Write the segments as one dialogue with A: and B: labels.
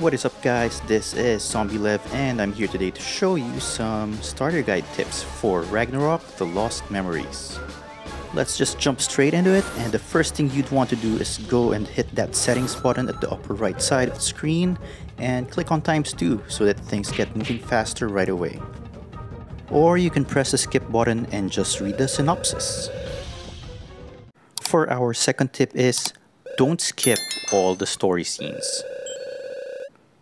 A: What is up guys, this is ZombieLev and I'm here today to show you some starter guide tips for Ragnarok, The Lost Memories. Let's just jump straight into it, and the first thing you'd want to do is go and hit that settings button at the upper right side of the screen and click on ×2 so that things get moving faster right away. Or you can press the skip button and just read the synopsis. For our second tip is, don't skip all the story scenes.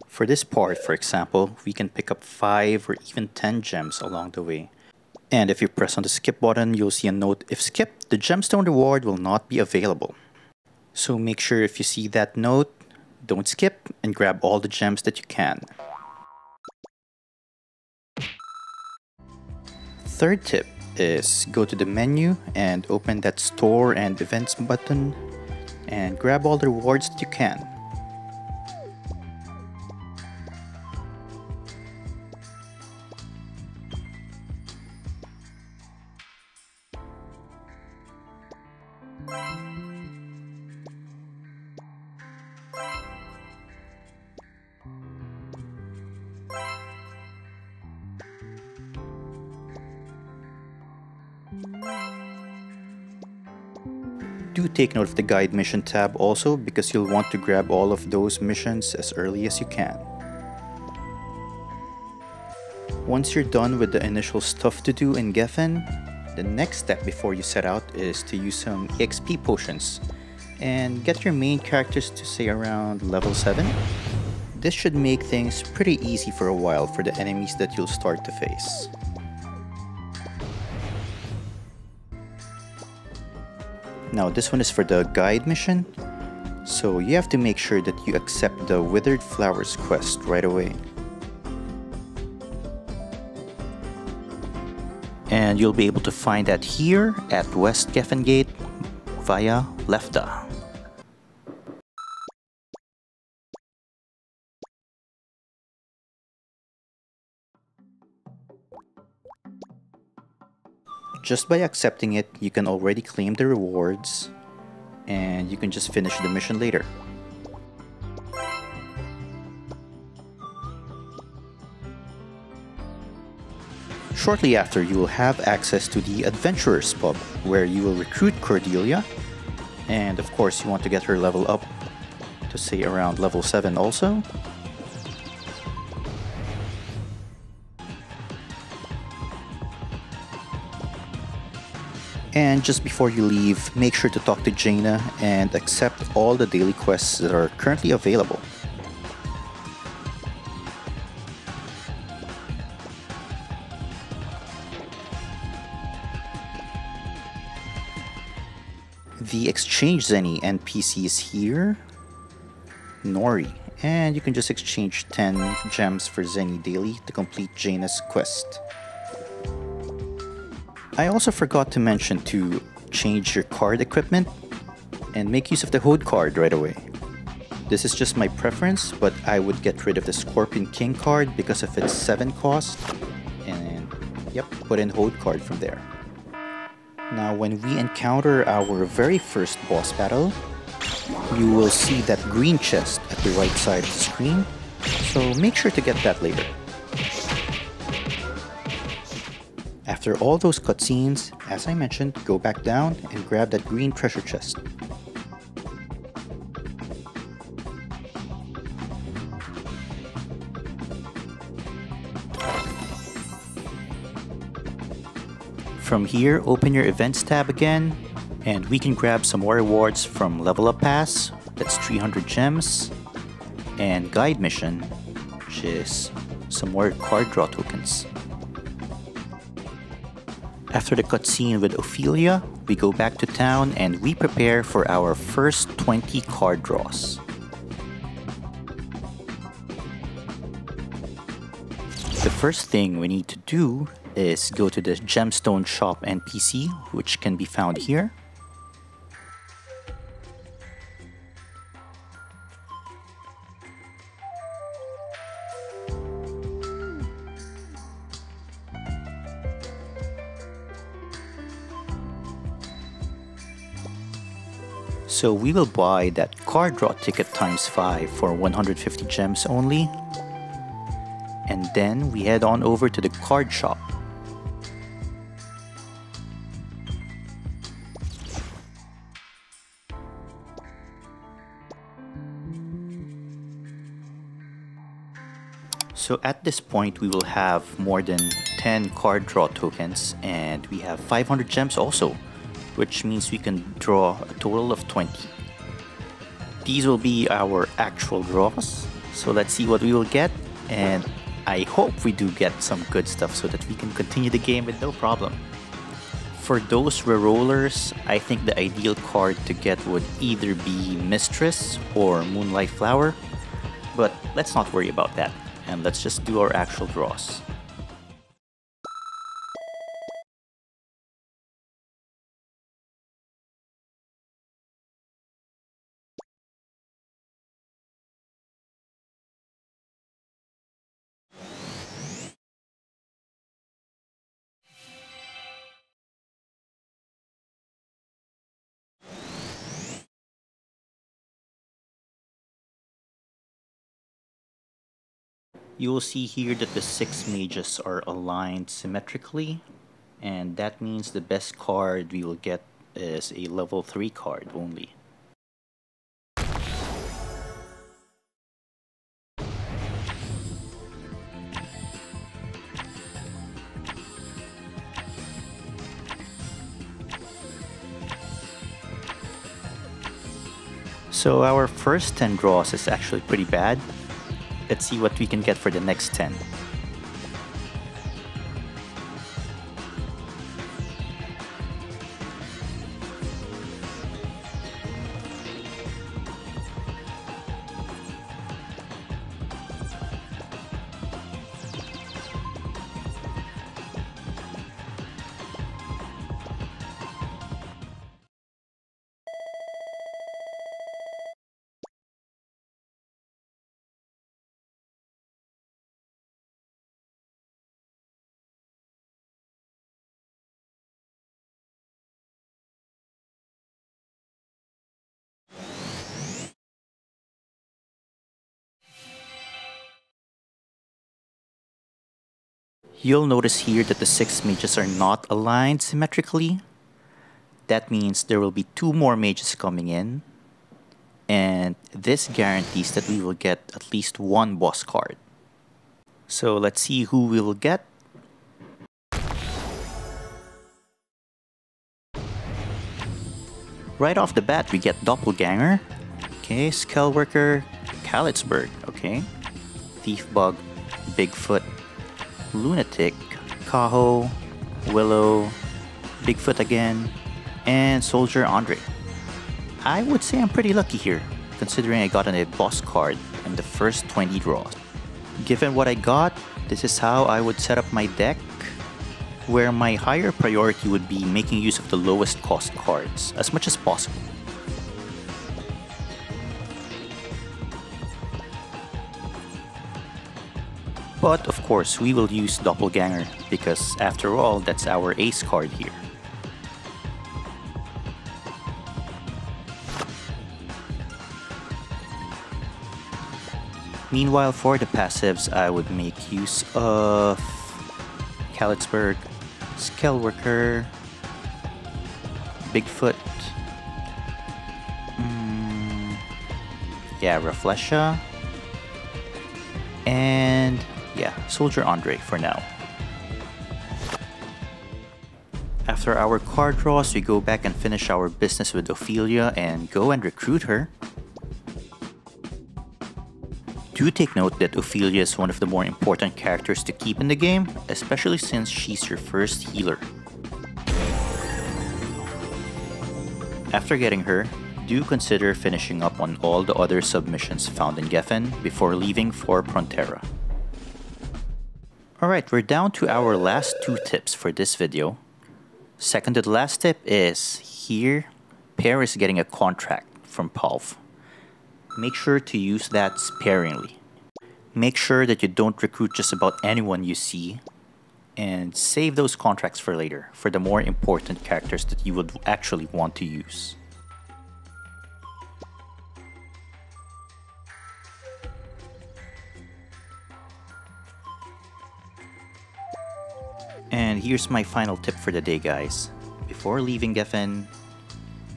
A: For this part, for example, we can pick up 5 or even 10 gems along the way. And if you press on the skip button, you'll see a note, if skipped, the gemstone reward will not be available. So make sure if you see that note, don't skip and grab all the gems that you can. Third tip is go to the menu and open that store and events button and grab all the rewards that you can. Do take note of the guide mission tab also, because you'll want to grab all of those missions as early as you can. Once you're done with the initial stuff to do in Geffen, the next step before you set out is to use some EXP potions and get your main characters to say around level 7. This should make things pretty easy for a while for the enemies that you'll start to face. Now this one is for the guide mission, so you have to make sure that you accept the Withered Flowers quest right away. And you'll be able to find that here at West Geffen Gate via Lefta. Just by accepting it, you can already claim the rewards, and you can just finish the mission later. Shortly after, you will have access to the Adventurers Pub, where you will recruit Cordelia, and of course you want to get her level up to say around level 7 also. And just before you leave, make sure to talk to Jaina and accept all the daily quests that are currently available. The exchange Zeny NPC is here, Nori, and you can just exchange 10 gems for Zeny daily to complete Jaina's quest. I also forgot to mention to change your card equipment and make use of the Hode card right away. This is just my preference, but I would get rid of the Scorpion King card because of its 7 cost, and yep, put in Hode card from there. Now when we encounter our very first boss battle, you will see that green chest at the right side of the screen, so make sure to get that later. After all those cutscenes, as I mentioned, go back down and grab that green treasure chest. From here, open your events tab again, and we can grab some more rewards from Level Up Pass, that's 300 gems, and Guide Mission, which is some more card draw tokens. After the cutscene with Ophelia, we go back to town and we prepare for our first 20 card draws. The first thing we need to do is go to the Gemstone Shop NPC, which can be found here. So we will buy that card draw ticket times 5 for 150 gems only. And then we head on over to the card shop. So at this point we will have more than 10 card draw tokens, and we have 500 gems also, which means we can draw a total of 20. These will be our actual draws, so let's see what we will get, and I hope we do get some good stuff so that we can continue the game with no problem. For those rerollers, I think the ideal card to get would either be Mistress or Moonlight Flower, but let's not worry about that, and let's just do our actual draws. You will see here that the 6 mages are aligned symmetrically, and that means the best card we will get is a level 3 card only. So our first 10 draws is actually pretty bad. Let's see what we can get for the next 10. You'll notice here that the 6 mages are not aligned symmetrically. That means there will be 2 more mages coming in, and this guarantees that we will get at least 1 boss card. So let's see who we will get. Right off the bat we get Doppelganger, okay, Skellworker, Kalitzberg, okay, Thiefbug, Bigfoot, Lunatic, Kaho, Willow, Bigfoot again, and Soldier Andre. I would say I'm pretty lucky here, considering I got a boss card in the first 20 draws. Given what I got, this is how I would set up my deck, where my higher priority would be making use of the lowest cost cards as much as possible. But of course, we will use Doppelganger because after all, that's our ace card here. Meanwhile, for the passives, I would make use of Kalitzberg, Skellworker, Bigfoot, Rafflesia, and Soldier Andre for now. After our card draws, we go back and finish our business with Ophelia and go and recruit her. Do take note that Ophelia is one of the more important characters to keep in the game, especially since she's your first healer. After getting her, do consider finishing up on all the other submissions found in Geffen before leaving for Prontera. Alright, we're down to our last 2 tips for this video. Second to the last tip is here, Pear is getting a contract from Palv. Make sure to use that sparingly. Make sure that you don't recruit just about anyone you see, and save those contracts for later, for the more important characters that you would actually want to use. And here's my final tip for the day, guys. Before leaving Geffen,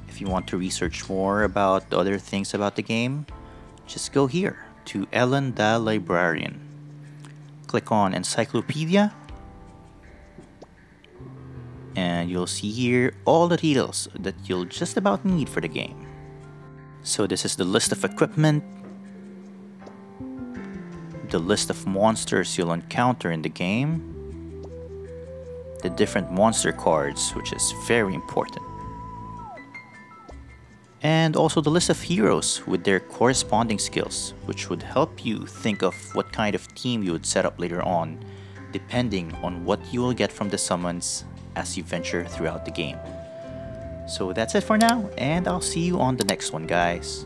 A: if you want to research more about the other things about the game, just go here to Eline the Librarian. Click on Encyclopedia, and you'll see here all the details that you'll just about need for the game. So this is the list of equipment, the list of monsters you'll encounter in the game, the different monster cards, which is very important, and also the list of heroes with their corresponding skills, which would help you think of what kind of team you would set up later on, depending on what you will get from the summons as you venture throughout the game. So that's it for now, and I'll see you on the next one, guys.